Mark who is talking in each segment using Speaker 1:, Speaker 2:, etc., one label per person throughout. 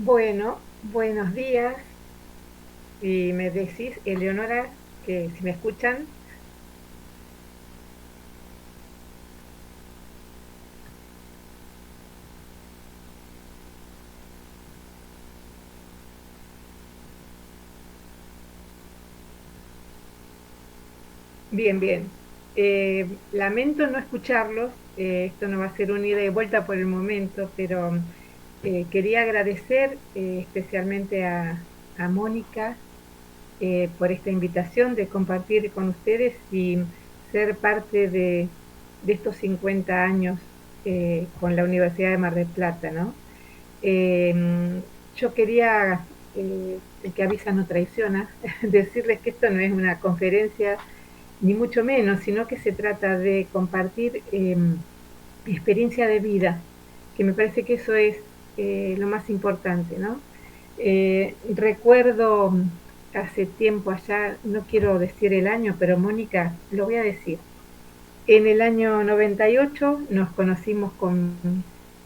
Speaker 1: Bueno, buenos días. Y me decís, Eleonora, que si me escuchan, bien, bien. Lamento no escucharlos, esto no va a ser una ida y vuelta por el momento, pero quería agradecer especialmente a Mónica por esta invitación de compartir con ustedes y ser parte de estos 50 años con la Universidad de Mar del Plata, ¿no? Yo quería, el que avisa no traiciona, decirles que esto no es una conferencia, ni mucho menos, sino que se trata de compartir experiencia de vida, que me parece que eso es lo más importante, ¿no? Recuerdo hace tiempo allá, no quiero decir el año, pero Mónica, lo voy a decir. En el año 98 nos conocimos con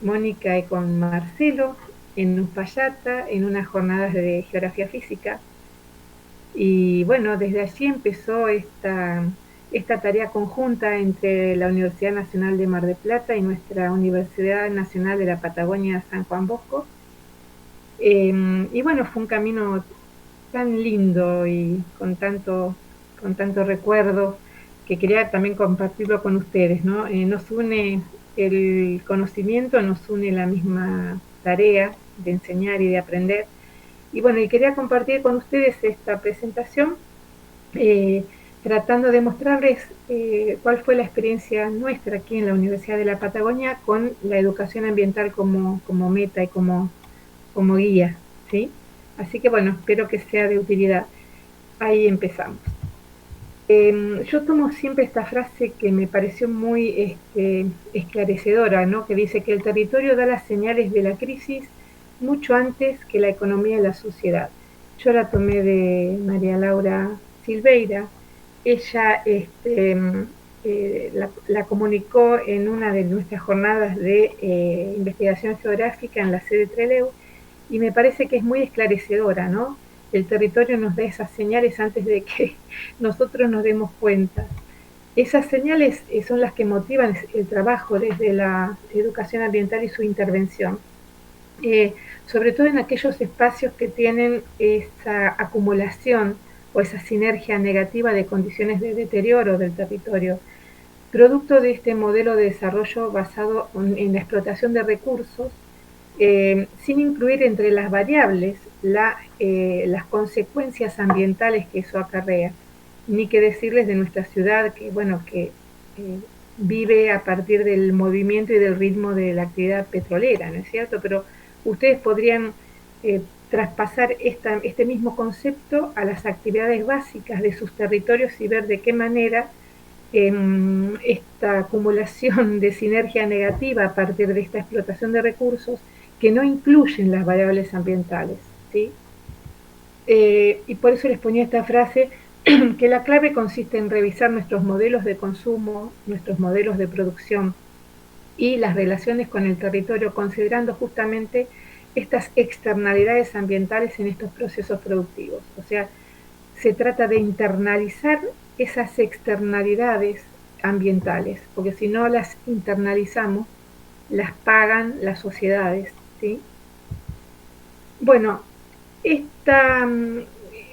Speaker 1: Mónica y con Marcelo en Uspallata, en unas jornadas de geografía física. Y bueno, desde allí empezó esta tarea conjunta entre la Universidad Nacional de Mar del Plata y nuestra Universidad Nacional de la Patagonia San Juan Bosco. Y bueno, fue un camino tan lindo y con tanto recuerdo que quería también compartirlo con ustedes, ¿no? Nos une el conocimiento, nos une la misma tarea de enseñar y de aprender. Y bueno, y quería compartir con ustedes esta presentación eh, tratando de mostrarles cuál fue la experiencia nuestra aquí en la Universidad de la Patagonia con la educación ambiental como meta y como guía, ¿sí? Así que bueno, espero que sea de utilidad. Ahí empezamos. Yo tomo siempre esta frase que me pareció muy esclarecedora, ¿no? Que dice que el territorio da las señales de la crisis mucho antes que la economía y la sociedad. Yo la tomé de María Laura Silveira. Ella la comunicó en una de nuestras jornadas de investigación geográfica en la sede Trelew y me parece que es muy esclarecedora, ¿no? El territorio nos da esas señales antes de que nosotros nos demos cuenta. Esas señales son las que motivan el trabajo desde la educación ambiental y su intervención, sobre todo en aquellos espacios que tienen esa acumulación o esa sinergia negativa de condiciones de deterioro del territorio, producto de este modelo de desarrollo basado en la explotación de recursos, sin incluir entre las variables las consecuencias ambientales que eso acarrea, ni que decirles de nuestra ciudad que, bueno, que eh, vive a partir del movimiento y del ritmo de la actividad petrolera, ¿no es cierto? Pero ustedes podrían traspasar este mismo concepto a las actividades básicas de sus territorios y ver de qué manera esta acumulación de sinergia negativa a partir de esta explotación de recursos que no incluyen las variables ambientales, ¿sí? Y por eso les ponía esta frase, que la clave consiste en revisar nuestros modelos de consumo, nuestros modelos de producción y las relaciones con el territorio, considerando justamente estas externalidades ambientales en estos procesos productivos. O sea, se trata de internalizar esas externalidades ambientales, porque si no las internalizamos, las pagan las sociedades, ¿sí? Bueno, esta,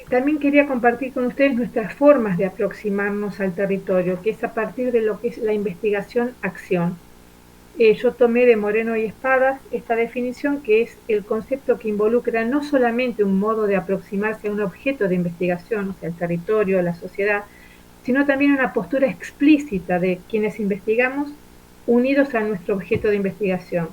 Speaker 1: también quería compartir con ustedes nuestras formas de aproximarnos al territorio, que es a partir de lo que es la investigación-acción. Yo tomé de Moreno y Espadas esta definición, que es el concepto que involucra no solamente un modo de aproximarse a un objeto de investigación, o sea, el territorio, la sociedad, sino también una postura explícita de quienes investigamos unidos a nuestro objeto de investigación.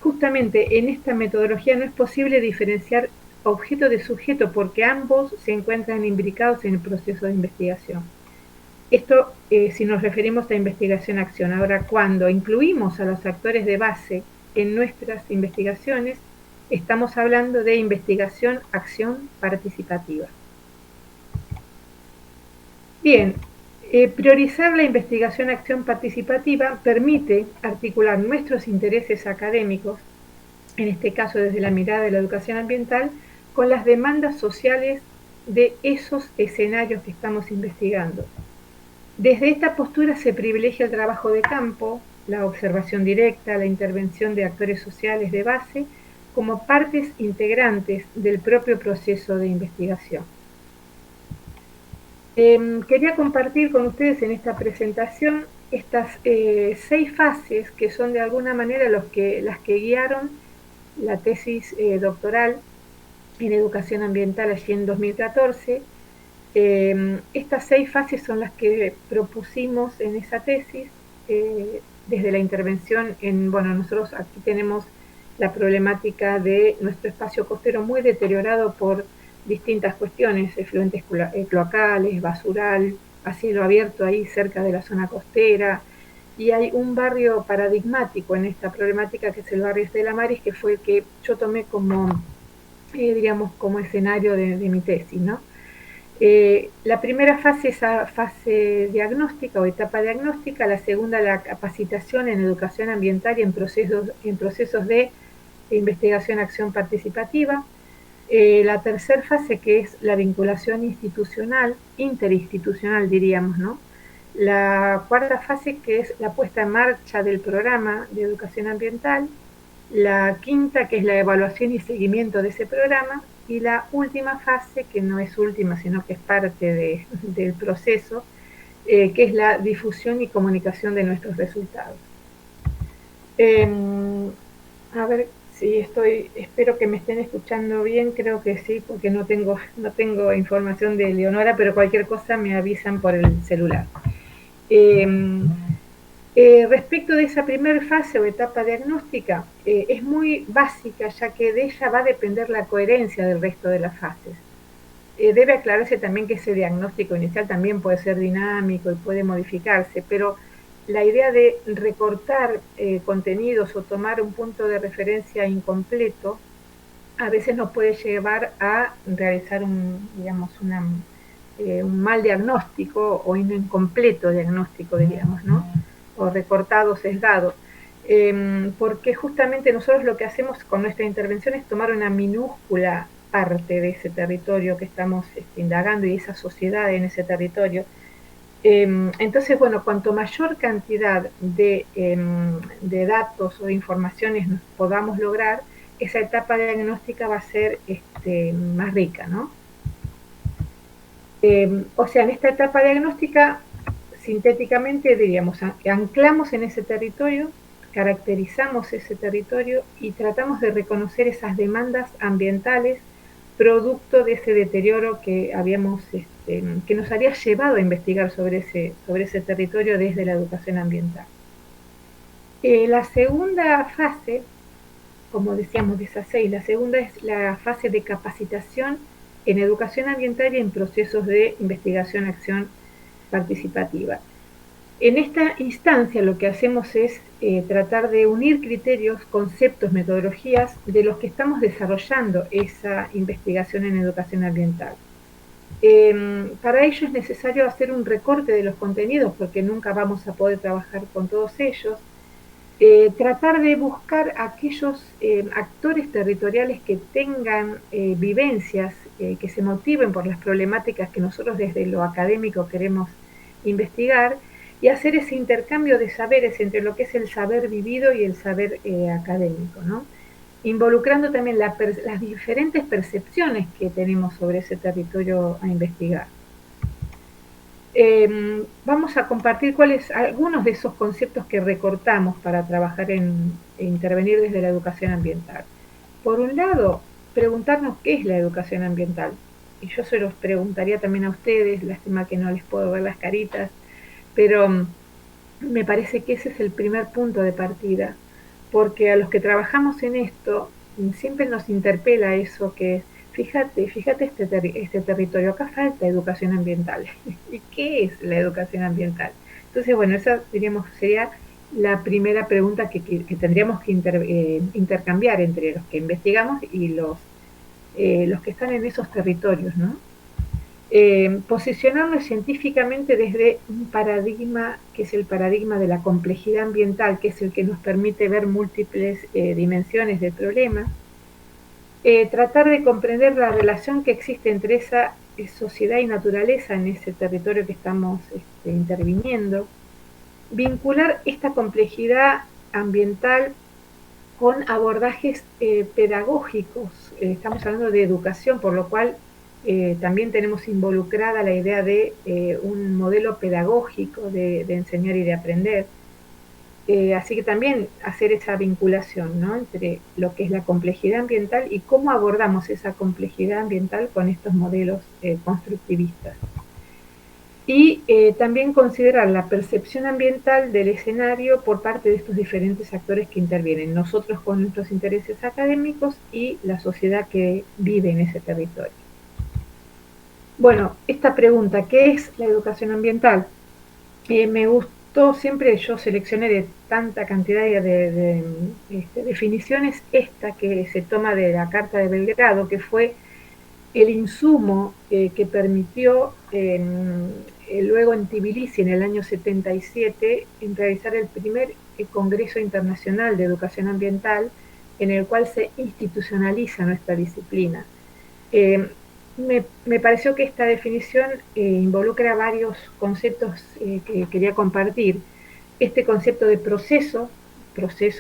Speaker 1: Justamente en esta metodología no es posible diferenciar objeto de sujeto porque ambos se encuentran imbricados en el proceso de investigación. Esto si nos referimos a investigación-acción. Ahora, cuando incluimos a los actores de base en nuestras investigaciones, estamos hablando de investigación-acción participativa. Bien, priorizar la investigación-acción participativa permite articular nuestros intereses académicos en este caso desde la mirada de la educación ambiental, con las demandas sociales de esos escenarios que estamos investigando. Desde esta postura se privilegia el trabajo de campo, la observación directa, la intervención de actores sociales de base como partes integrantes del propio proceso de investigación. Quería compartir con ustedes en esta presentación estas 6 fases que son de alguna manera las que guiaron la tesis doctoral en educación ambiental allí en 2014. Estas 6 fases son las que propusimos en esa tesis desde la intervención bueno, nosotros aquí tenemos la problemática de nuestro espacio costero muy deteriorado por distintas cuestiones, efluentes cloacales, basural, a cielo abierto ahí cerca de la zona costera, y hay un barrio paradigmático en esta problemática que es el barrio Estela Maris, que fue el que yo tomé como, diríamos, como escenario de mi tesis, ¿no? La primera fase es la fase diagnóstica o etapa diagnóstica, la segunda la capacitación en educación ambiental y en procesos de investigación acción participativa, la tercera fase que es la vinculación institucional, interinstitucional diríamos, ¿no? La cuarta fase que es la puesta en marcha del programa de educación ambiental, la quinta que es la evaluación y seguimiento de ese programa, y la última fase, que no es última, sino que es parte del proceso, que es la difusión y comunicación de nuestros resultados. A ver si espero que me estén escuchando bien, creo que sí, porque no tengo información de Leonora, pero cualquier cosa me avisan por el celular. Respecto de esa primera fase o etapa diagnóstica, es muy básica, ya que de ella va a depender la coherencia del resto de las fases. Debe aclararse también que ese diagnóstico inicial también puede ser dinámico y puede modificarse, pero la idea de recortar contenidos o tomar un punto de referencia incompleto a veces nos puede llevar a realizar un mal diagnóstico o un incompleto diagnóstico, diríamos, ¿no? O recortado, sesgado. Porque justamente nosotros lo que hacemos con nuestra intervención es tomar una minúscula parte de ese territorio que estamos indagando y esa sociedad en ese territorio. Entonces, bueno, cuanto mayor cantidad de datos o de informaciones podamos lograr, esa etapa diagnóstica va a ser más rica, ¿no? O sea, en esta etapa diagnóstica, sintéticamente diríamos, anclamos en ese territorio, caracterizamos ese territorio y tratamos de reconocer esas demandas ambientales producto de ese deterioro que que nos había llevado a investigar sobre ese territorio desde la educación ambiental. La segunda fase, como decíamos de esas 6, la segunda es la fase de capacitación en educación ambiental y en procesos de investigación acción participativa. En esta instancia lo que hacemos es tratar de unir criterios, conceptos, metodologías de los que estamos desarrollando esa investigación en educación ambiental. Para ello es necesario hacer un recorte de los contenidos porque nunca vamos a poder trabajar con todos ellos. Tratar de buscar aquellos actores territoriales que tengan vivencias, que se motiven por las problemáticas que nosotros desde lo académico queremos investigar, y hacer ese intercambio de saberes entre lo que es el saber vivido y el saber académico, ¿no? Involucrando también las diferentes percepciones que tenemos sobre ese territorio a investigar. Vamos a compartir algunos de esos conceptos que recortamos para trabajar e intervenir desde la educación ambiental. Por un lado, preguntarnos qué es la educación ambiental. Y yo se los preguntaría también a ustedes, lástima que no les puedo ver las caritas, pero me parece que ese es el primer punto de partida, porque a los que trabajamos en esto siempre nos interpela eso que es, fíjate este territorio, acá falta educación ambiental. ¿Y qué es la educación ambiental? Entonces, bueno, esa diríamos sería la primera pregunta que tendríamos que intercambiar entre los que investigamos y los que están en esos territorios, ¿no? posicionarnos científicamente desde un paradigma que es el paradigma de la complejidad ambiental, que es el que nos permite ver múltiples dimensiones del problema, tratar de comprender la relación que existe entre esa sociedad y naturaleza en ese territorio que estamos interviniendo, vincular esta complejidad ambiental con abordajes pedagógicos. Estamos hablando de educación, por lo cual también tenemos involucrada la idea de un modelo pedagógico de enseñar y de aprender. Así que también hacer esa vinculación, ¿no?, entre lo que es la complejidad ambiental y cómo abordamos esa complejidad ambiental con estos modelos constructivistas. Y también considerar la percepción ambiental del escenario por parte de estos diferentes actores que intervienen, nosotros con nuestros intereses académicos y la sociedad que vive en ese territorio. Bueno, esta pregunta, ¿qué es la educación ambiental? Me gustó, siempre yo seleccioné de tanta cantidad de definiciones esta que se toma de la Carta de Belgrado, que fue el insumo que permitió luego en Tbilisi en el año 77 en realizar el primer Congreso Internacional de Educación Ambiental, en el cual se institucionaliza nuestra disciplina. Me pareció que esta definición involucra varios conceptos que quería compartir. Este concepto de proceso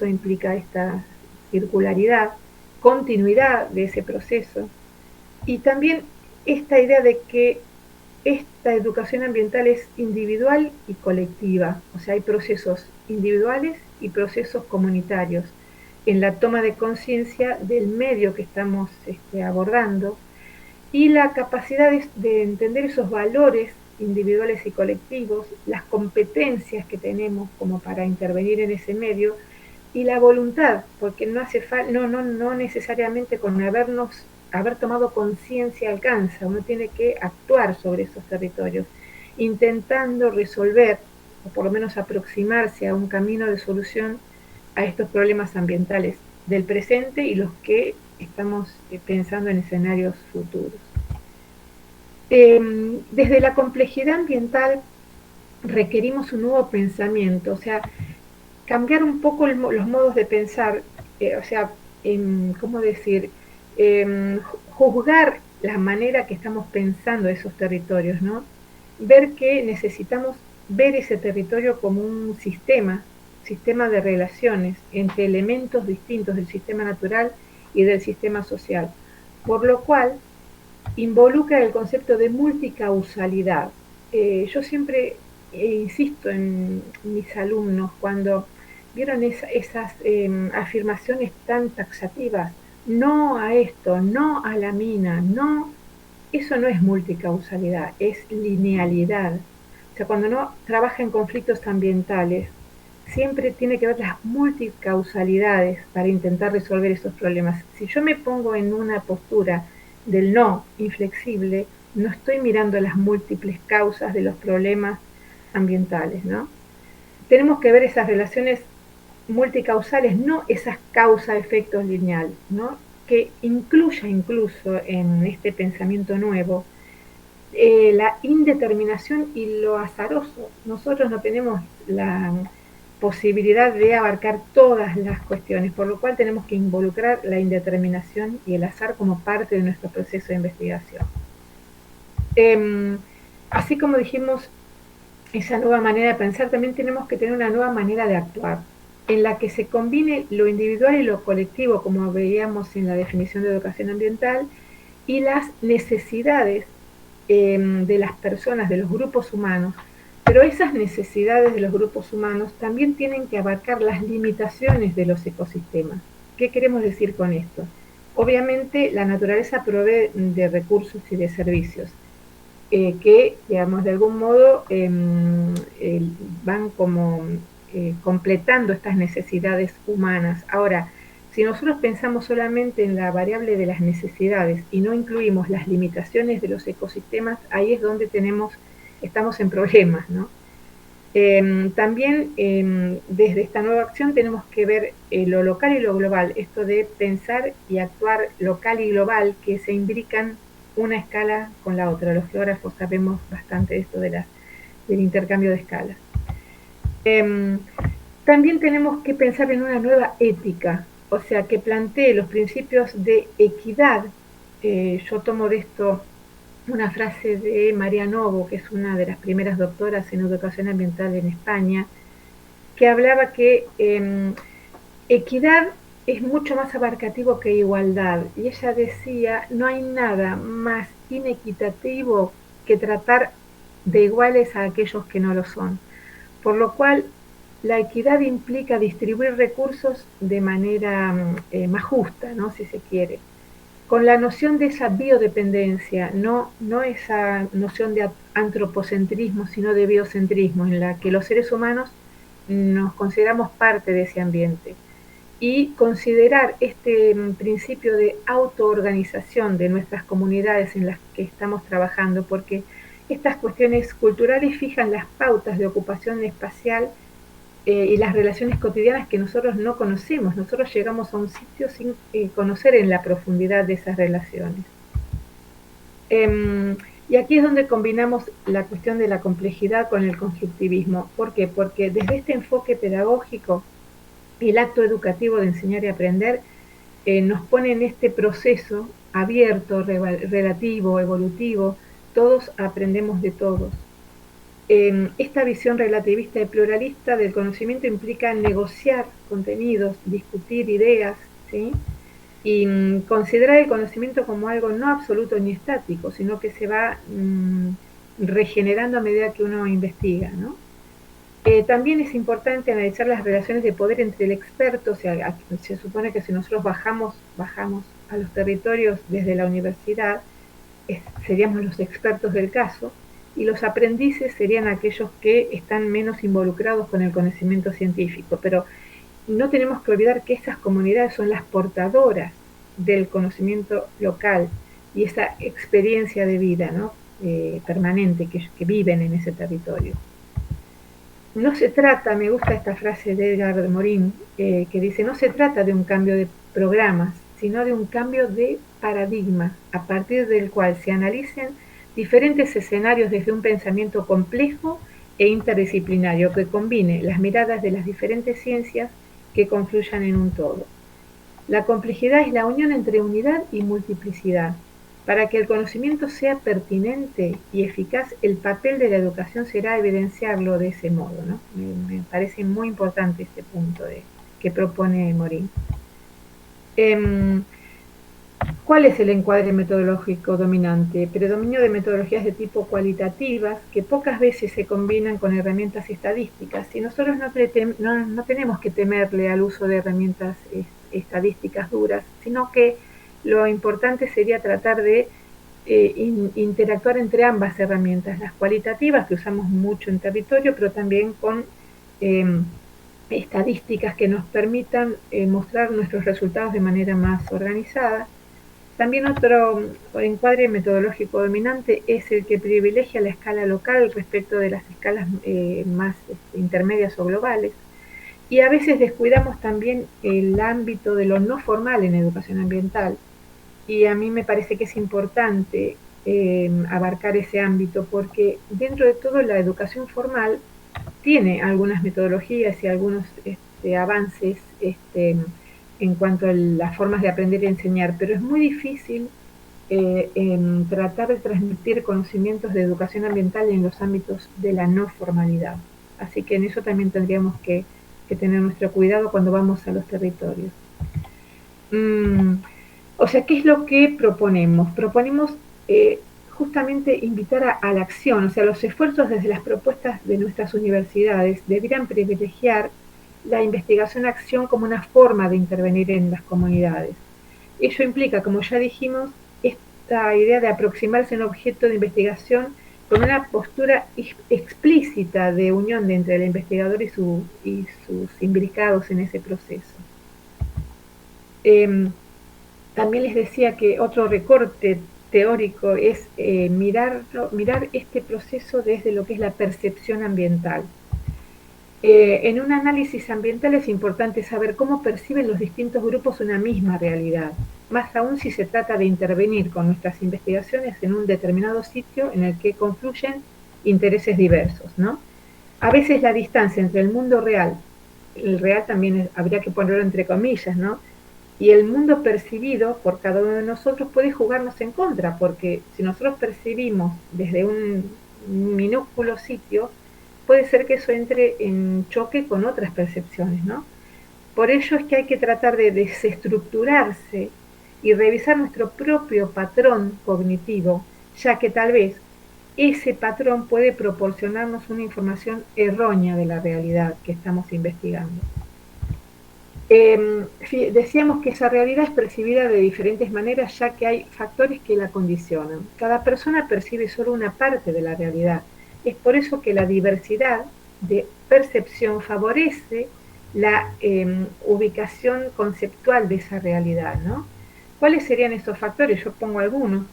Speaker 1: implica esta circularidad, continuidad de ese proceso, y también esta idea de que esta educación ambiental es individual y colectiva, o sea, hay procesos individuales y procesos comunitarios en la toma de conciencia del medio que estamos abordando, y la capacidad de entender esos valores individuales y colectivos, las competencias que tenemos como para intervenir en ese medio, y la voluntad, porque no hace no necesariamente con haber tomado conciencia alcanza, uno tiene que actuar sobre esos territorios, intentando resolver, o por lo menos aproximarse a un camino de solución a estos problemas ambientales del presente y los que estamos pensando en escenarios futuros. Desde la complejidad ambiental requerimos un nuevo pensamiento, o sea, cambiar un poco los modos de pensar, o sea, ¿cómo decir? Juzgar la manera que estamos pensando esos territorios, ¿no? Ver que necesitamos ver ese territorio como un sistema de relaciones entre elementos distintos del sistema natural y del sistema social, por lo cual involucra el concepto de multicausalidad. Yo siempre insisto en mis alumnos cuando vieron esas afirmaciones tan taxativas, no a esto, no a la mina, no, eso no es multicausalidad, es linealidad. O sea, cuando uno trabaja en conflictos ambientales, siempre tiene que ver las multicausalidades para intentar resolver esos problemas. Si yo me pongo en una postura del no inflexible, no estoy mirando las múltiples causas de los problemas ambientales, ¿no? Tenemos que ver esas relaciones multicausales, no esas causa-efectos lineales, ¿no?, que incluya incluso en este pensamiento nuevo la indeterminación y lo azaroso. Nosotros no tenemos la posibilidad de abarcar todas las cuestiones, por lo cual tenemos que involucrar la indeterminación y el azar como parte de nuestro proceso de investigación. Así como dijimos, esa nueva manera de pensar, también tenemos que tener una nueva manera de actuar, en la que se combine lo individual y lo colectivo, como veíamos en la definición de educación ambiental, y las necesidades de las personas, de los grupos humanos. Pero esas necesidades de los grupos humanos también tienen que abarcar las limitaciones de los ecosistemas. ¿Qué queremos decir con esto? Obviamente la naturaleza provee de recursos y de servicios que, digamos, de algún modo van como completando estas necesidades humanas. Ahora, si nosotros pensamos solamente en la variable de las necesidades y no incluimos las limitaciones de los ecosistemas, ahí es donde estamos en problemas, ¿no? También desde esta nueva acción tenemos que ver lo local y lo global, esto de pensar y actuar local y global, que se imbrican una escala con la otra. Los geógrafos sabemos bastante de esto del intercambio de escalas. También tenemos que pensar en una nueva ética, o sea, que plantee los principios de equidad. Yo tomo de esto una frase de María Novo, que es una de las primeras doctoras en educación ambiental en España, que hablaba que equidad es mucho más abarcativo que igualdad. Y ella decía, no hay nada más inequitativo que tratar de iguales a aquellos que no lo son. Por lo cual, la equidad implica distribuir recursos de manera más justa, ¿no? Si se quiere, con la noción de esa biodependencia, no esa noción de antropocentrismo, sino de biocentrismo, en la que los seres humanos nos consideramos parte de ese ambiente. Y considerar este principio de autoorganización de nuestras comunidades en las que estamos trabajando, porque estas cuestiones culturales fijan las pautas de ocupación espacial y las relaciones cotidianas que nosotros no conocemos. Nosotros llegamos a un sitio sin conocer en la profundidad de esas relaciones. Y aquí es donde combinamos la cuestión de la complejidad con el constructivismo. ¿Por qué? Porque desde este enfoque pedagógico, el acto educativo de enseñar y aprender nos pone en este proceso abierto, relativo, evolutivo. Todos aprendemos de todos. Esta visión relativista y pluralista del conocimiento implica negociar contenidos, discutir ideas, ¿sí? Y considerar el conocimiento como algo no absoluto ni estático, sino que se va regenerando a medida que uno investiga, ¿no? También es importante analizar las relaciones de poder entre el experto, o sea, se supone que si nosotros bajamos a los territorios desde la universidad, seríamos los expertos del caso, y los aprendices serían aquellos que están menos involucrados con el conocimiento científico. Pero no tenemos que olvidar que esas comunidades son las portadoras del conocimiento local y esa experiencia de vida, ¿no? Permanente que viven en ese territorio. No se trata, me gusta esta frase de Edgar de Morin, que dice, no se trata de un cambio de programas, sino de un cambio de paradigma, a partir del cual se analicen diferentes escenarios desde un pensamiento complejo e interdisciplinario que combine las miradas de las diferentes ciencias que confluyan en un todo. La complejidad es la unión entre unidad y multiplicidad. Para que el conocimiento sea pertinente y eficaz, el papel de la educación será evidenciarlo de ese modo, ¿no? Me parece muy importante este punto que propone Morin. ¿Cuál es el encuadre metodológico dominante? Predominio de metodologías de tipo cualitativas que pocas veces se combinan con herramientas estadísticas. Y nosotros no tenemos que temerle al uso de herramientas estadísticas duras, sino que lo importante sería tratar de interactuar entre ambas herramientas, las cualitativas que usamos mucho en territorio, pero también con estadísticas que nos permitan mostrar nuestros resultados de manera más organizada. También otro encuadre metodológico dominante es el que privilegia la escala local respecto de las escalas más intermedias o globales. Y a veces descuidamos también el ámbito de lo no formal en educación ambiental. Y a mí me parece que es importante abarcar ese ámbito porque dentro de todo la educación formal tiene algunas metodologías y algunos avances en cuanto a las formas de aprender y enseñar, pero es muy difícil tratar de transmitir conocimientos de educación ambiental en los ámbitos de la no formalidad. Así que en eso también tendríamos que tener nuestro cuidado cuando vamos a los territorios. O sea, ¿qué es lo que proponemos? Proponemos justamente invitar a la acción, o sea, los esfuerzos desde las propuestas de nuestras universidades deberían privilegiar la investigación-acción como una forma de intervenir en las comunidades. Ello implica, como ya dijimos, esta idea de aproximarse a un objeto de investigación con una postura explícita de unión entre el investigador y sus imbricados en ese proceso. También les decía que otro recorte teórico es mirar este proceso desde lo que es la percepción ambiental. En un análisis ambiental es importante saber cómo perciben los distintos grupos una misma realidad. más aún si se trata de intervenir con nuestras investigaciones en un determinado sitio en el que confluyen intereses diversos, ¿no? A veces la distancia entre el mundo real, el real también habría que ponerlo entre comillas, ¿no? Y el mundo percibido por cada uno de nosotros puede jugarnos en contra, porque si nosotros percibimos desde un minúsculo sitio, puede ser que eso entre en choque con otras percepciones, ¿no? Por ello es que hay que tratar de desestructurarse y revisar nuestro propio patrón cognitivo, ya que tal vez ese patrón puede proporcionarnos una información errónea de la realidad que estamos investigando. Decíamos que esa realidad es percibida de diferentes maneras, ya que hay factores que la condicionan. Cada persona percibe solo una parte de la realidad. Es por eso que la diversidad de percepción favorece la ubicación conceptual de esa realidad, ¿no? ¿Cuáles serían estos factores? Yo pongo algunos.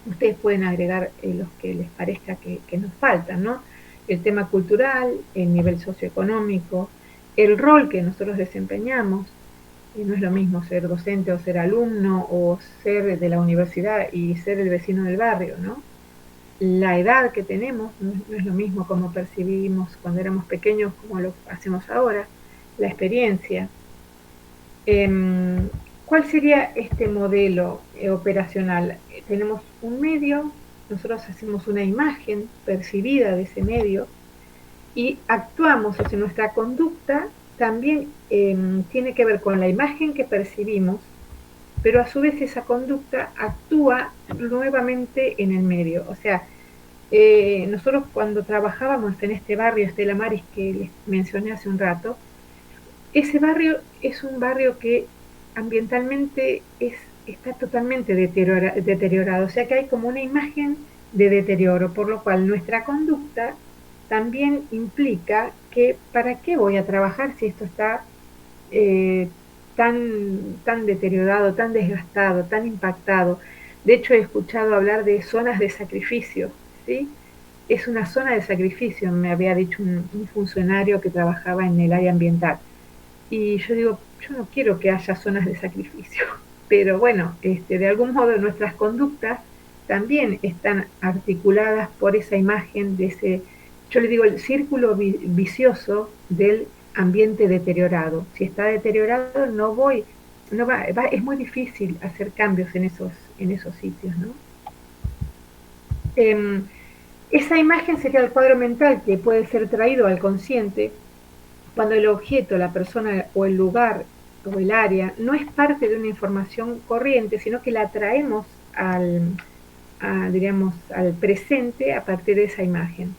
Speaker 1: Ustedes pueden agregar los que les parezca que nos faltan, ¿no? El tema cultural, el nivel socioeconómico, el rol que nosotros desempeñamos. No es lo mismo ser docente o ser alumno o ser de la universidad y ser el vecino del barrio, ¿no? La edad que tenemos no es lo mismo como percibimos cuando éramos pequeños como lo hacemos ahora, la experiencia. ¿Cuál sería este modelo operacional? Tenemos un medio, nosotros hacemos una imagen percibida de ese medio y actuamos, o sea, nuestra conducta también tiene que ver con la imagen que percibimos, pero a su vez esa conducta actúa nuevamente en el medio. O sea, nosotros cuando trabajábamos en este barrio Estela Maris que les mencioné hace un rato, ese barrio es un barrio que ambientalmente está totalmente deteriorado, o sea que hay como una imagen de deterioro, por lo cual nuestra conducta también implica que ¿para qué voy a trabajar si esto está eh, tan deteriorado, tan desgastado, tan impactado? De hecho, he escuchado hablar de zonas de sacrificio, ¿sí? Es una zona de sacrificio, me había dicho un funcionario que trabajaba en el área ambiental. Y yo digo, yo no quiero que haya zonas de sacrificio, pero bueno, de algún modo nuestras conductas también están articuladas por esa imagen de ese, yo le digo, el círculo vicioso del ambiente deteriorado. Si está deteriorado, es muy difícil hacer cambios en esos sitios, ¿no? Eh, esa imagen sería el cuadro mental que puede ser traído al consciente cuando el objeto, la persona o el lugar o el área no es parte de una información corriente, sino que la traemos diríamos, al presente a partir de esa imagen.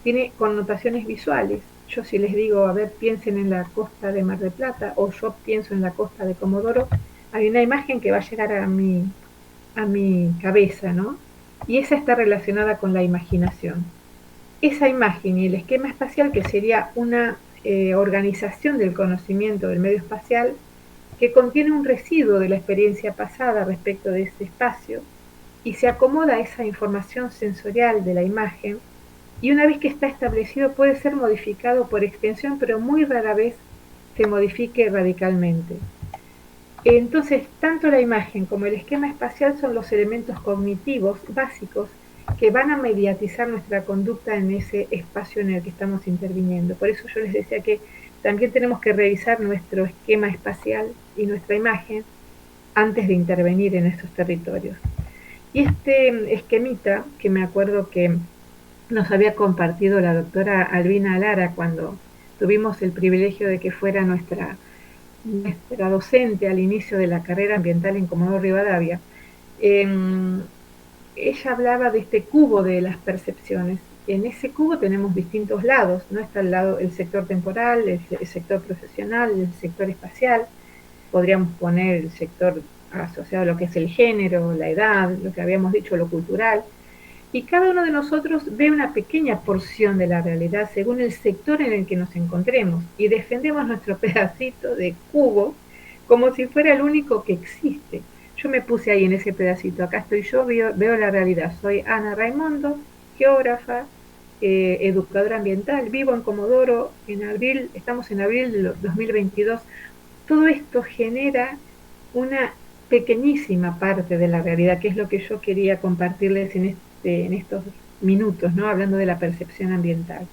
Speaker 1: Tiene connotaciones visuales. Yo si les digo, a ver, piensen en la costa de Mar del Plata o yo pienso en la costa de Comodoro, hay una imagen que va a llegar a mi cabeza, ¿no? Y esa está relacionada con la imaginación. Esa imagen y el esquema espacial, que sería una organización del conocimiento del medio espacial, que contiene un residuo de la experiencia pasada respecto de ese espacio, y se acomoda a esa información sensorial de la imagen, y una vez que está establecido puede ser modificado por extensión, pero muy rara vez se modifique radicalmente. Entonces, tanto la imagen como el esquema espacial son los elementos cognitivos básicos que van a mediatizar nuestra conducta en ese espacio en el que estamos interviniendo. Por eso yo les decía que también tenemos que revisar nuestro esquema espacial y nuestra imagen antes de intervenir en estos territorios. Y este esquemita, que me acuerdo que nos había compartido la doctora Albina Lara cuando tuvimos el privilegio de que fuera nuestra docente al inicio de la carrera ambiental en Comodoro Rivadavia, ella hablaba de este cubo de las percepciones. En ese cubo tenemos distintos lados, ¿no? Está el sector temporal, el sector profesional, el sector espacial, podríamos poner el sector asociado a lo que es el género, la edad, lo que habíamos dicho, lo cultural, y cada uno de nosotros ve una pequeña porción de la realidad según el sector en el que nos encontremos y defendemos nuestro pedacito de cubo como si fuera el único que existe. Yo me puse ahí en ese pedacito, acá estoy yo, veo la realidad. Soy Ana Raimondo, geógrafa, educadora ambiental, vivo en Comodoro, estamos en abril de 2022. Todo esto genera una pequeñísima parte de la realidad, que es lo que yo quería compartirles en estos minutos, ¿no? Hablando de la percepción ambiental.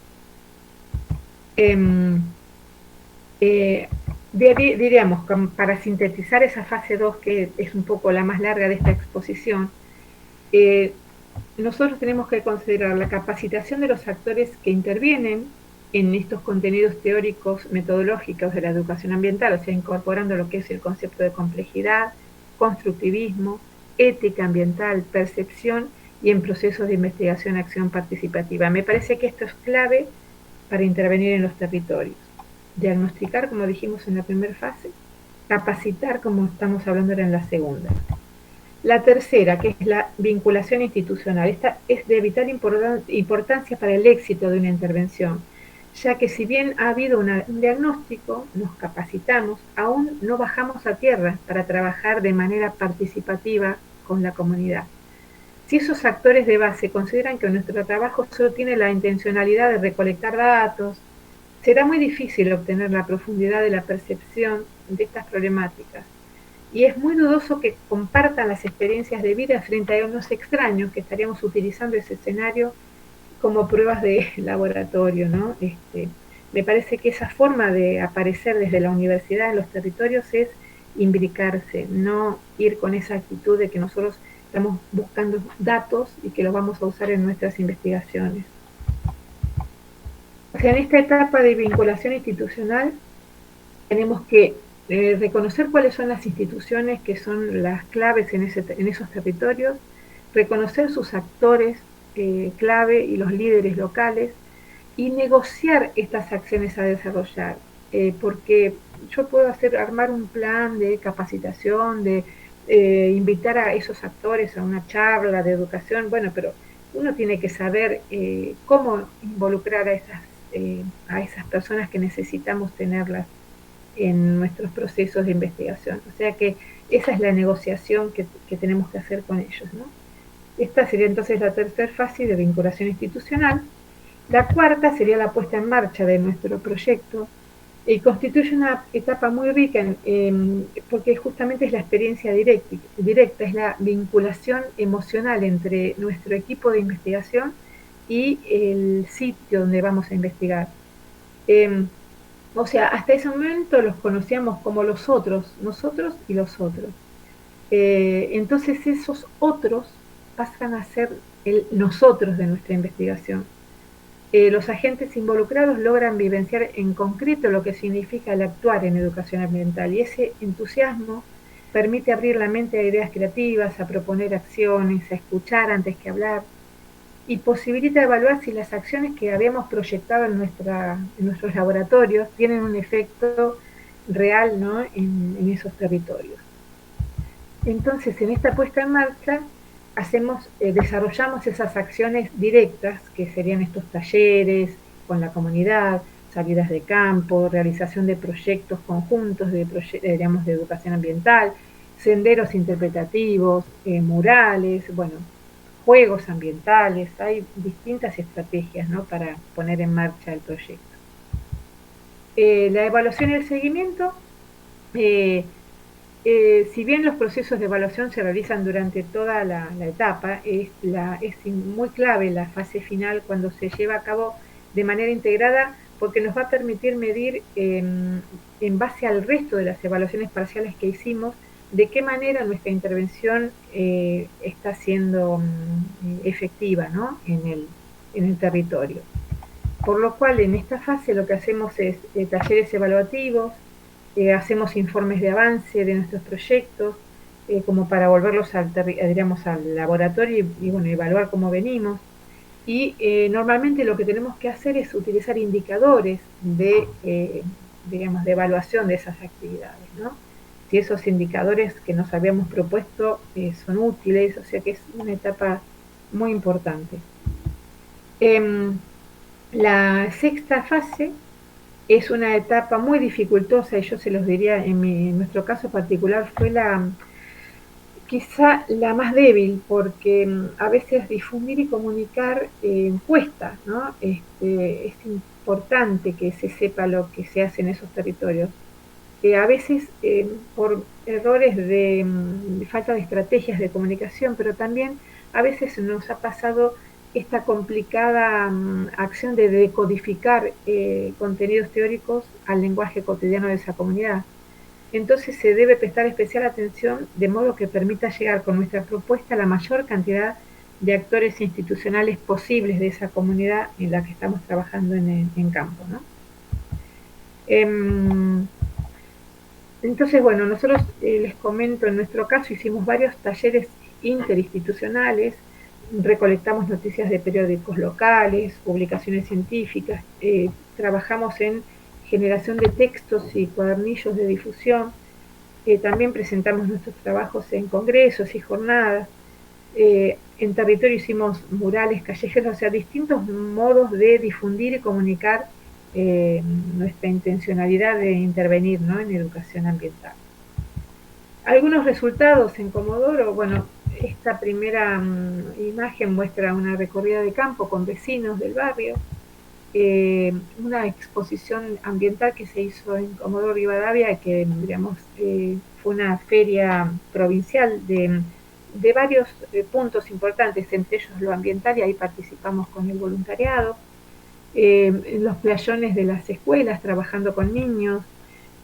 Speaker 1: Em, eh, Diríamos, para sintetizar esa fase 2, que es un poco la más larga de esta exposición, eh, nosotros tenemos que considerar la capacitación de los actores que intervienen en estos contenidos teóricos metodológicos de la educación ambiental, o sea, incorporando lo que es el concepto de complejidad, constructivismo, ética ambiental, percepción y en procesos de investigación, acción participativa. Me parece que esto es clave para intervenir en los territorios. Diagnosticar, como dijimos en la primera fase, capacitar, como estamos hablando ahora en la segunda. La tercera, que es la vinculación institucional. Esta es de vital importancia para el éxito de una intervención, ya que si bien ha habido un diagnóstico, nos capacitamos, aún no bajamos a tierra para trabajar de manera participativa con la comunidad. Si esos actores de base consideran que nuestro trabajo solo tiene la intencionalidad de recolectar datos, será muy difícil obtener la profundidad de la percepción de estas problemáticas. Y es muy dudoso que compartan las experiencias de vida frente a unos extraños que estaríamos utilizando ese escenario como pruebas de laboratorio, ¿no? Me parece que esa forma de aparecer desde la universidad en los territorios es imbricarse, no ir con esa actitud de que nosotros estamos buscando datos y que los vamos a usar en nuestras investigaciones. O sea, en esta etapa de vinculación institucional tenemos que reconocer cuáles son las instituciones que son las claves en esos territorios, reconocer sus actores clave y los líderes locales y negociar estas acciones a desarrollar, porque yo puedo armar un plan de capacitación, de invitar a esos actores a una charla de educación, bueno, pero uno tiene que saber cómo involucrar a esas personas que necesitamos tenerlas en nuestros procesos de investigación. O sea que esa es la negociación que tenemos que hacer con ellos, ¿no? Esta sería entonces la tercera fase de vinculación institucional. La cuarta sería la puesta en marcha de nuestro proyecto y constituye una etapa muy rica porque justamente es la experiencia directa, es la vinculación emocional entre nuestro equipo de investigación y el sitio donde vamos a investigar. O sea, hasta ese momento los conocíamos como los otros, nosotros y los otros. Entonces esos otros pasan a ser el nosotros de nuestra investigación. Los agentes involucrados logran vivenciar en concreto lo que significa el actuar en educación ambiental y ese entusiasmo permite abrir la mente a ideas creativas, a proponer acciones, a escuchar antes que hablar y posibilita evaluar si las acciones que habíamos proyectado en nuestros laboratorios tienen un efecto real, ¿no? en esos territorios. Entonces, en esta puesta en marcha, desarrollamos esas acciones directas, que serían estos talleres con la comunidad, salidas de campo, realización de proyectos conjuntos digamos, de educación ambiental, senderos interpretativos, murales, bueno, juegos ambientales, hay distintas estrategias, ¿no? para poner en marcha el proyecto. La evaluación y el seguimiento, si bien los procesos de evaluación se realizan durante toda la etapa, es muy clave la fase final cuando se lleva a cabo de manera integrada porque nos va a permitir medir en base al resto de las evaluaciones parciales que hicimos de qué manera nuestra intervención está siendo efectiva, ¿no? en el territorio. Por lo cual, en esta fase lo que hacemos es talleres evaluativos, hacemos informes de avance de nuestros proyectos, como para volverlos diríamos, al laboratorio y bueno, evaluar cómo venimos. Y normalmente lo que tenemos que hacer es utilizar indicadores digamos, de evaluación de esas actividades, ¿no? Si esos indicadores que nos habíamos propuesto son útiles, o sea que es una etapa muy importante. La sexta fase es una etapa muy dificultosa y yo se los diría, en nuestro caso particular fue quizá la más débil porque a veces difundir y comunicar cuesta, ¿no? Es importante que se sepa lo que se hace en esos territorios. que a veces por errores de falta de estrategias de comunicación, pero también a veces nos ha pasado esta complicada acción de decodificar contenidos teóricos al lenguaje cotidiano de esa comunidad. Entonces se debe prestar especial atención de modo que permita llegar con nuestra propuesta a la mayor cantidad de actores institucionales posibles de esa comunidad en la que estamos trabajando en campo, ¿no? Entonces, bueno, nosotros les comento, en nuestro caso hicimos varios talleres interinstitucionales, recolectamos noticias de periódicos locales, publicaciones científicas, trabajamos en generación de textos y cuadernillos de difusión, también presentamos nuestros trabajos en congresos y jornadas, en territorio hicimos murales callejeros, o sea, distintos modos de difundir y comunicar nuestra intencionalidad de intervenir, ¿no?, en educación ambiental. Algunos resultados en Comodoro, bueno, esta primera imagen muestra una recorrida de campo con vecinos del barrio, una exposición ambiental que se hizo en Comodoro Rivadavia, que digamos, fue una feria provincial de varios puntos importantes, entre ellos lo ambiental, y ahí participamos con el voluntariado. En los playones de las escuelas, trabajando con niños,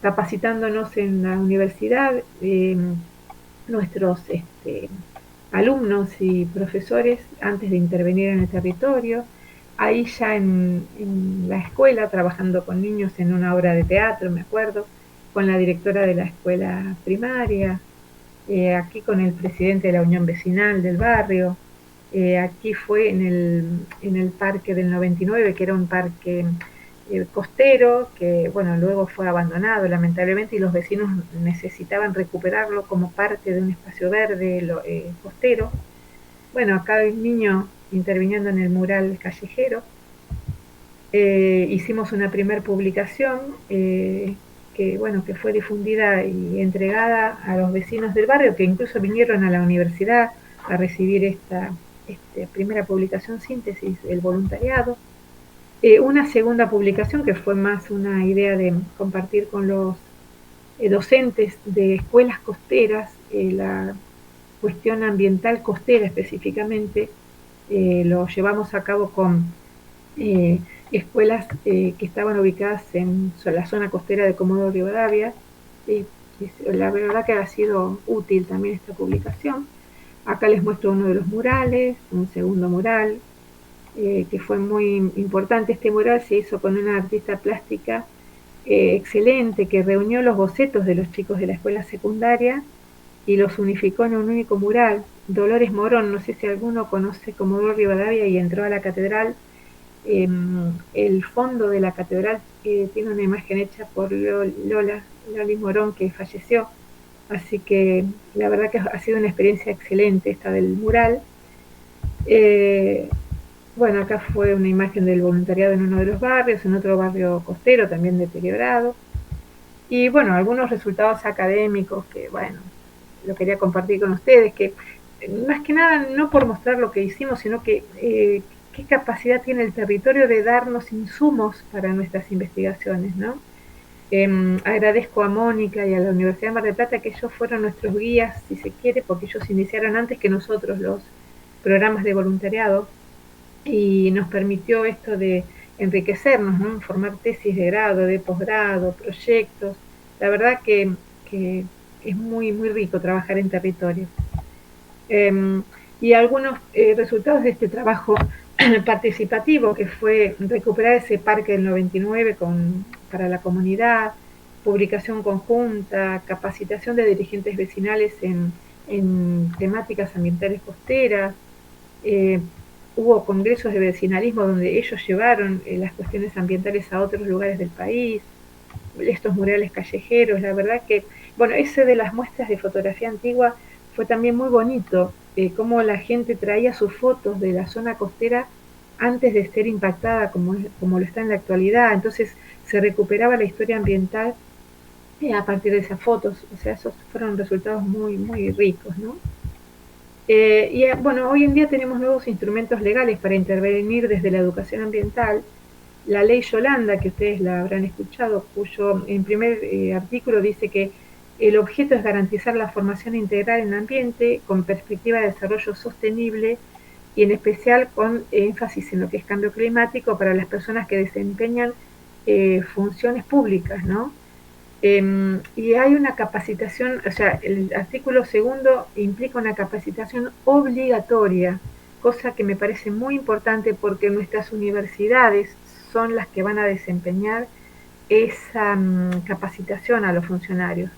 Speaker 1: capacitándonos en la universidad, nuestros alumnos y profesores antes de intervenir en el territorio, ahí ya en la escuela, trabajando con niños en una obra de teatro, me acuerdo, con la directora de la escuela primaria, aquí con el presidente de la Unión Vecinal del barrio, aquí fue en el parque del 99, que era un parque costero, que bueno, luego fue abandonado lamentablemente y los vecinos necesitaban recuperarlo como parte de un espacio verde costero. Bueno, acá hay un niño interviniendo en el mural callejero. Hicimos una primera publicación que, bueno, que fue difundida y entregada a los vecinos del barrio, que incluso vinieron a la universidad a recibir esta primera publicación síntesis del voluntariado. Una segunda publicación que fue más una idea de compartir con los docentes de escuelas costeras la cuestión ambiental costera específicamente, lo llevamos a cabo con escuelas que estaban ubicadas en la zona costera de Comodoro Rivadavia. La verdad que ha sido útil también esta publicación. Acá les muestro uno de los murales, un segundo mural, que fue muy importante. Este mural se hizo con una artista plástica excelente, que reunió los bocetos de los chicos de la escuela secundaria y los unificó en un único mural. Dolores Morón, no sé si alguno conoce Comodoro Rivadavia y entró a la catedral. El fondo de la catedral tiene una imagen hecha por Loli Morón, que falleció. Así que la verdad que ha sido una experiencia excelente esta del mural. Bueno, acá fue una imagen del voluntariado en uno de los barrios, en otro barrio costero también deteriorado. Y bueno, algunos resultados académicos que, bueno, lo quería compartir con ustedes, que más que nada no por mostrar lo que hicimos, sino que qué capacidad tiene el territorio de darnos insumos para nuestras investigaciones, ¿no? Agradezco a Mónica y a la Universidad de Mar del Plata, que ellos fueron nuestros guías, si se quiere, porque ellos iniciaron antes que nosotros los programas de voluntariado y nos permitió esto de enriquecernos, ¿no?, formar tesis de grado, de posgrado, proyectos. La verdad que es muy, muy rico trabajar en territorio. Y algunos resultados de este trabajo participativo, que fue recuperar ese parque del 99 para la comunidad, publicación conjunta, capacitación de dirigentes vecinales en temáticas ambientales costeras, hubo congresos de vecinalismo donde ellos llevaron las cuestiones ambientales a otros lugares del país, estos murales callejeros. La verdad que, bueno, ese de las muestras de fotografía antigua fue también muy bonito, cómo la gente traía sus fotos de la zona costera antes de ser impactada como lo está en la actualidad. Entonces se recuperaba la historia ambiental a partir de esas fotos. O sea, esos fueron resultados muy, muy ricos, ¿no? Bueno, hoy en día tenemos nuevos instrumentos legales para intervenir desde la educación ambiental, la ley Yolanda, que ustedes la habrán escuchado, cuyo en primer artículo dice que el objeto es garantizar la formación integral en ambiente con perspectiva de desarrollo sostenible y en especial con énfasis en lo que es cambio climático para las personas que desempeñan funciones públicas, ¿no? Y hay una capacitación, o sea, el artículo segundo implica una capacitación obligatoria, cosa que me parece muy importante porque nuestras universidades son las que van a desempeñar esa capacitación a los funcionarios.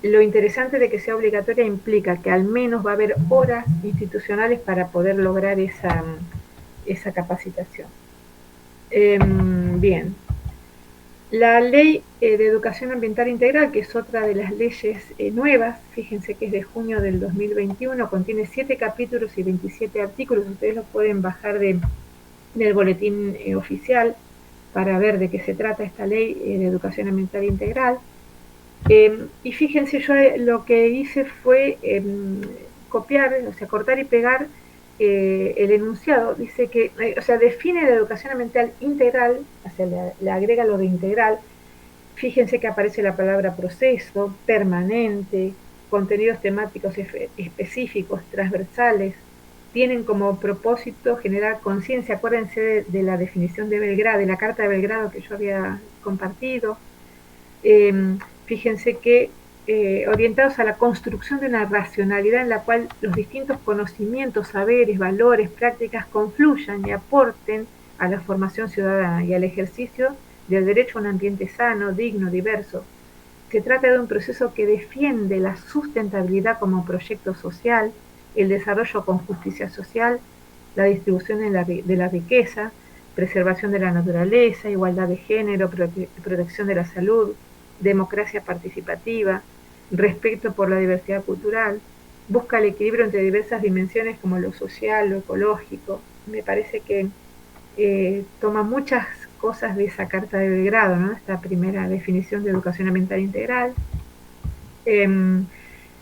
Speaker 1: Lo interesante de que sea obligatoria implica que al menos va a haber horas institucionales para poder lograr esa capacitación. Bien, la ley de educación ambiental integral, que es otra de las leyes nuevas, fíjense que es de junio del 2021, contiene 7 capítulos y 27 artículos, ustedes los pueden bajar del boletín oficial para ver de qué se trata esta ley de educación ambiental integral. Y fíjense, yo lo que hice fue copiar, o sea, cortar y pegar el enunciado. Dice que, o sea, define la educación ambiental integral, o sea, le agrega lo de integral. Fíjense que aparece la palabra proceso, permanente, contenidos temáticos específicos, transversales. Tienen como propósito generar conciencia. Acuérdense de la definición de Belgrado, de la Carta de Belgrado que yo había compartido. Fíjense que orientados a la construcción de una racionalidad en la cual los distintos conocimientos, saberes, valores, prácticas confluyan y aporten a la formación ciudadana y al ejercicio del derecho a un ambiente sano, digno, diverso. Se trata de un proceso que defiende la sustentabilidad como proyecto social, el desarrollo con justicia social, la distribución de la riqueza, preservación de la naturaleza, igualdad de género, protección de la salud, democracia participativa, respeto por la diversidad cultural, busca el equilibrio entre diversas dimensiones como lo social, lo ecológico. Me parece que toma muchas cosas de esa Carta de Belgrado, ¿no? Esta primera definición de educación ambiental integral.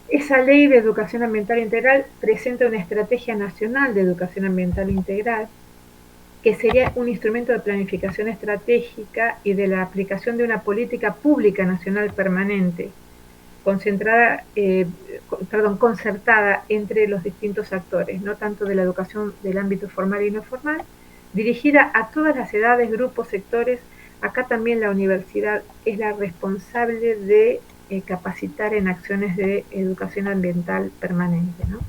Speaker 1: Esa ley de educación ambiental integral presenta una estrategia nacional de educación ambiental integral que sería un instrumento de planificación estratégica y de la aplicación de una política pública nacional permanente, concertada entre los distintos actores, no tanto de la educación del ámbito formal y no formal, dirigida a todas las edades, grupos, sectores. Acá también la universidad es la responsable de capacitar en acciones de educación ambiental permanente, ¿no?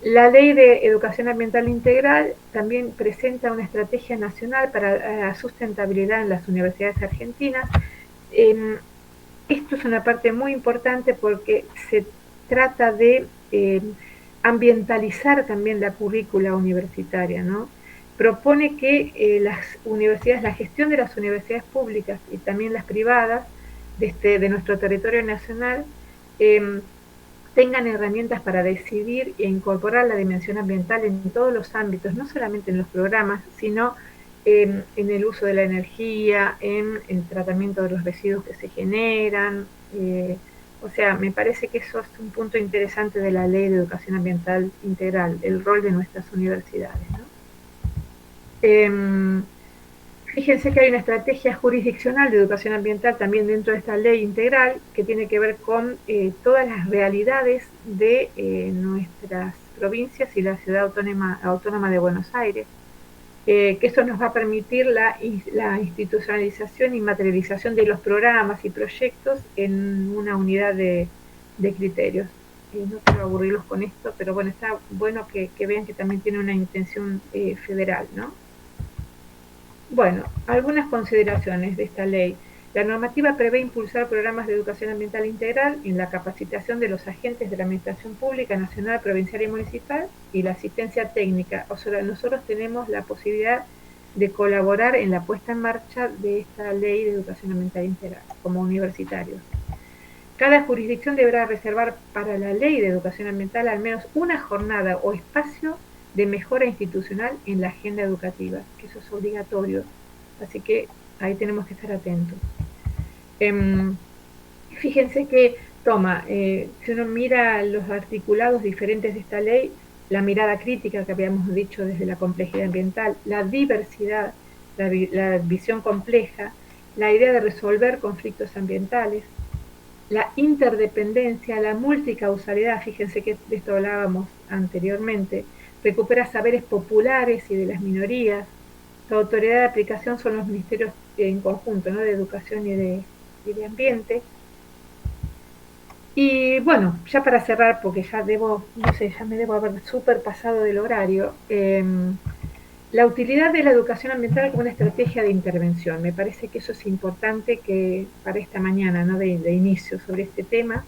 Speaker 1: La Ley de Educación Ambiental Integral también presenta una estrategia nacional para la sustentabilidad en las universidades argentinas. Esto es una parte muy importante porque se trata de ambientalizar también la currícula universitaria, ¿no? Propone que las universidades, la gestión de las universidades públicas y también las privadas de nuestro territorio nacional tengan herramientas para decidir e incorporar la dimensión ambiental en todos los ámbitos, no solamente en los programas, sino en el uso de la energía, en el tratamiento de los residuos que se generan. O sea, me parece que eso es un punto interesante de la Ley de Educación Ambiental Integral, el rol de nuestras universidades, ¿no? Fíjense que hay una estrategia jurisdiccional de educación ambiental también dentro de esta ley integral que tiene que ver con todas las realidades de nuestras provincias y la ciudad autónoma de Buenos Aires, que eso nos va a permitir la institucionalización y materialización de los programas y proyectos en una unidad de criterios. No quiero aburrirlos con esto, pero bueno, está bueno que vean que también tiene una intención federal, ¿no? Bueno, algunas consideraciones de esta ley. La normativa prevé impulsar programas de educación ambiental integral en la capacitación de los agentes de la Administración Pública Nacional, Provincial y Municipal y la asistencia técnica. O sea, nosotros tenemos la posibilidad de colaborar en la puesta en marcha de esta ley de educación ambiental integral como universitarios. Cada jurisdicción deberá reservar para la ley de educación ambiental al menos una jornada o espacio de mejora institucional en la agenda educativa, que eso es obligatorio. Así que ahí tenemos que estar atentos. Fíjense que si uno mira los articulados diferentes de esta ley, la mirada crítica que habíamos dicho desde la complejidad ambiental, la diversidad, la visión compleja, la idea de resolver conflictos ambientales, la interdependencia, la multicausalidad, fíjense que de esto hablábamos anteriormente, recupera saberes populares y de las minorías. La autoridad de aplicación son los ministerios en conjunto, ¿no? De educación y de ambiente. Y bueno, ya para cerrar, porque ya no sé, ya me debo haber súper pasado del horario, la utilidad de la educación ambiental como una estrategia de intervención. Me parece que eso es importante que para esta mañana, ¿no? De inicio sobre este tema.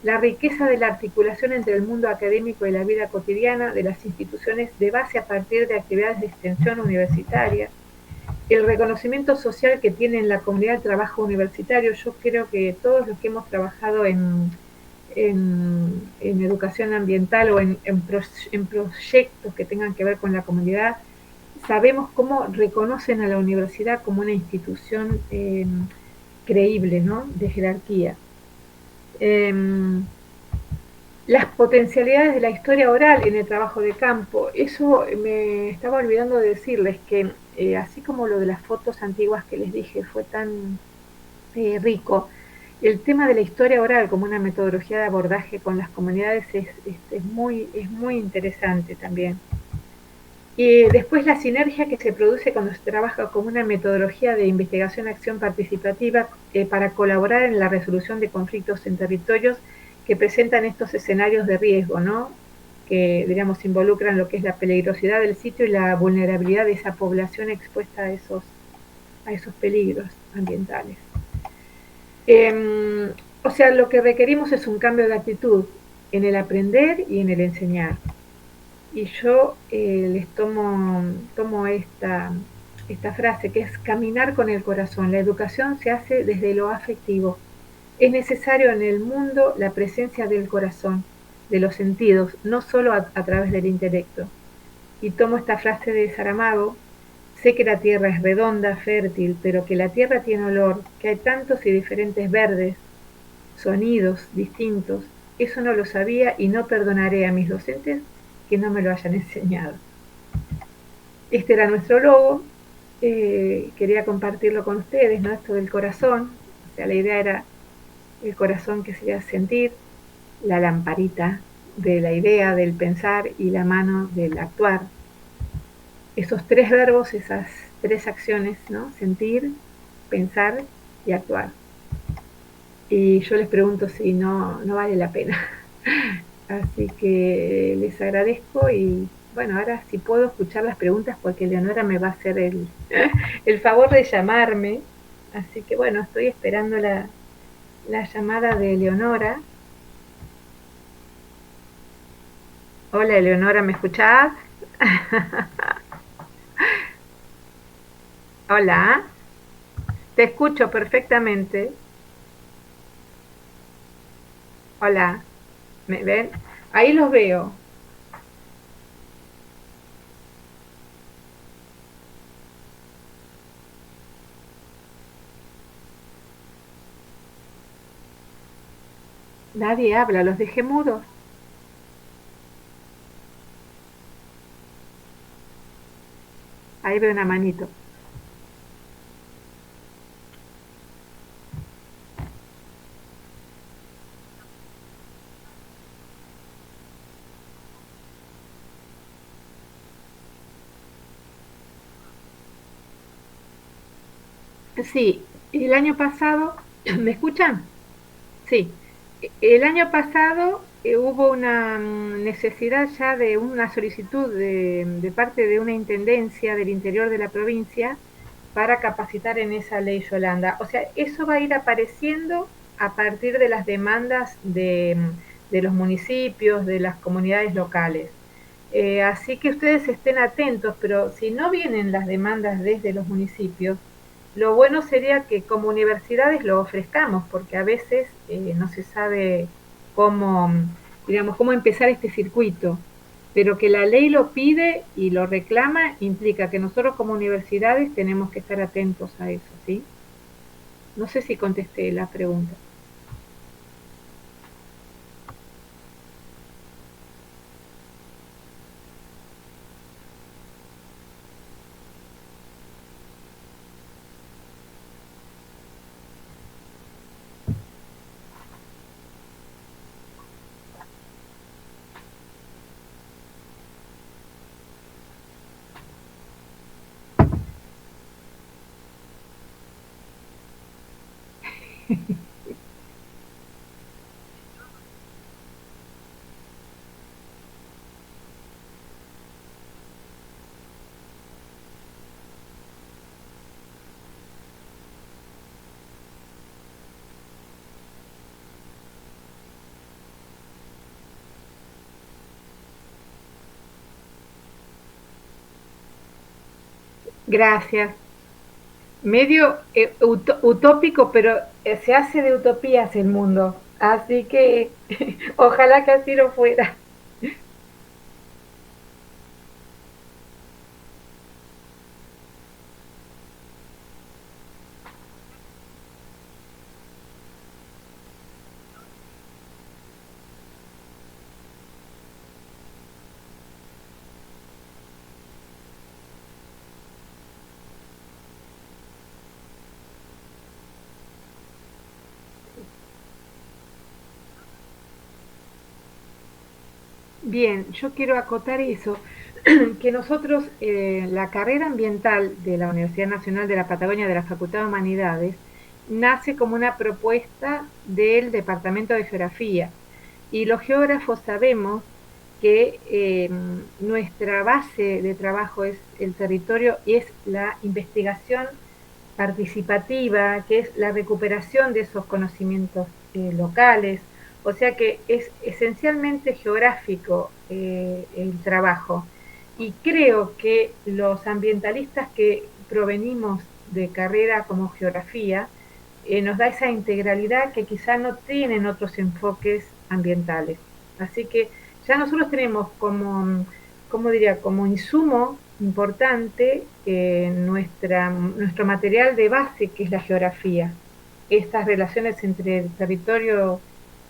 Speaker 1: La riqueza de la articulación entre el mundo académico y la vida cotidiana de las instituciones de base a partir de actividades de extensión universitaria, el reconocimiento social que tiene en la comunidad el trabajo universitario. Yo creo que todos los que hemos trabajado en educación ambiental o en proyectos que tengan que ver con la comunidad, sabemos cómo reconocen a la universidad como una institución creíble, ¿no? De jerarquía. Las potencialidades de la historia oral en el trabajo de campo. Eso me estaba olvidando de decirles que así como lo de las fotos antiguas que les dije fue tan rico, el tema de la historia oral como una metodología de abordaje con las comunidades es muy interesante también. Y después la sinergia que se produce cuando se trabaja como una metodología de investigación-acción participativa para colaborar en la resolución de conflictos en territorios que presentan estos escenarios de riesgo, ¿no? Que, digamos, involucran lo que es la peligrosidad del sitio y la vulnerabilidad de esa población expuesta a esos peligros ambientales. O sea, lo que requerimos es un cambio de actitud en el aprender y en el enseñar. Y yo les tomo esta frase que es caminar con el corazón. La educación se hace desde lo afectivo. Es necesario en el mundo la presencia del corazón, de los sentidos, no solo a través del intelecto. Y tomo esta frase de Saramago: sé que la tierra es redonda, fértil, pero que la tierra tiene olor, que hay tantos y diferentes verdes, sonidos distintos. Eso no lo sabía y no perdonaré a mis docentes que no me lo hayan enseñado. Este era nuestro logo. Quería compartirlo con ustedes, ¿no? Esto del corazón. O sea, la idea era el corazón, que sería sentir, la lamparita de la idea, del pensar, y la mano del actuar. Esos tres verbos, esas tres acciones, ¿no? Sentir, pensar y actuar. Y yo les pregunto si no vale la pena. Así que les agradezco y bueno, ahora sí puedo escuchar las preguntas porque Leonora me va a hacer el favor de llamarme. Así que bueno, estoy esperando la llamada de Leonora. Hola Leonora, ¿me escuchás? Hola, te escucho perfectamente. Hola, ¿me ven? Ahí los veo. Nadie habla, los dejé mudos. Ahí veo una manito. Sí, el año pasado, ¿me escuchan? Sí, el año pasado hubo una necesidad ya de una solicitud de parte de una intendencia del interior de la provincia para capacitar en esa ley Yolanda. O sea, eso va a ir apareciendo a partir de las demandas de los municipios, de las comunidades locales. Así que ustedes estén atentos, pero si no vienen las demandas desde los municipios, lo bueno sería que como universidades lo ofrezcamos, porque a veces no se sabe cómo, digamos, cómo empezar este circuito, pero que la ley lo pide y lo reclama implica que nosotros como universidades tenemos que estar atentos a eso, ¿sí? No sé si contesté la pregunta. Gracias. Medio utópico, pero se hace de utopías el mundo. Así que ojalá que así lo fuera. Bien, yo quiero acotar eso, que nosotros, la carrera ambiental de la Universidad Nacional de la Patagonia de la Facultad de Humanidades, nace como una propuesta del Departamento de Geografía. Y los geógrafos sabemos que nuestra base de trabajo es el territorio y es la investigación participativa, que es la recuperación de esos conocimientos locales. O sea que es esencialmente geográfico el trabajo. Y creo que los ambientalistas que provenimos de carrera como geografía, nos da esa integralidad que quizá no tienen otros enfoques ambientales. Así que ya nosotros tenemos como diría, como insumo importante nuestro material de base, que es la geografía. Estas relaciones entre el territorio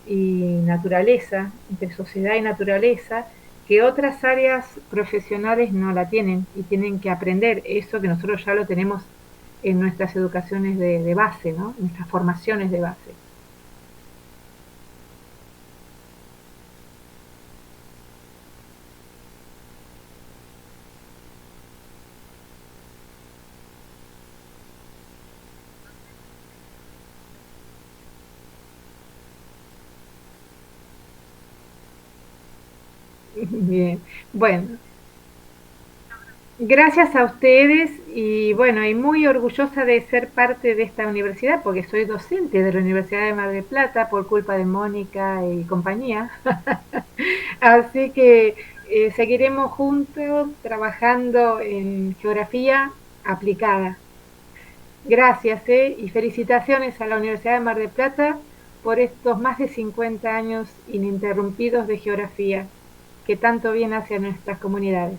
Speaker 1: y naturaleza, entre sociedad y naturaleza, que otras áreas profesionales no la tienen y tienen que aprender eso que nosotros ya lo tenemos en nuestras educaciones de base, ¿no? En nuestras formaciones de base. Bien, bueno, gracias a ustedes y bueno, y muy orgullosa de ser parte de esta universidad porque soy docente de la Universidad de Mar del Plata por culpa de Mónica y compañía. Así que seguiremos juntos trabajando en geografía aplicada. Gracias y felicitaciones a la Universidad de Mar del Plata por estos más de 50 años ininterrumpidos de geografía que tanto bien hace a nuestras comunidades.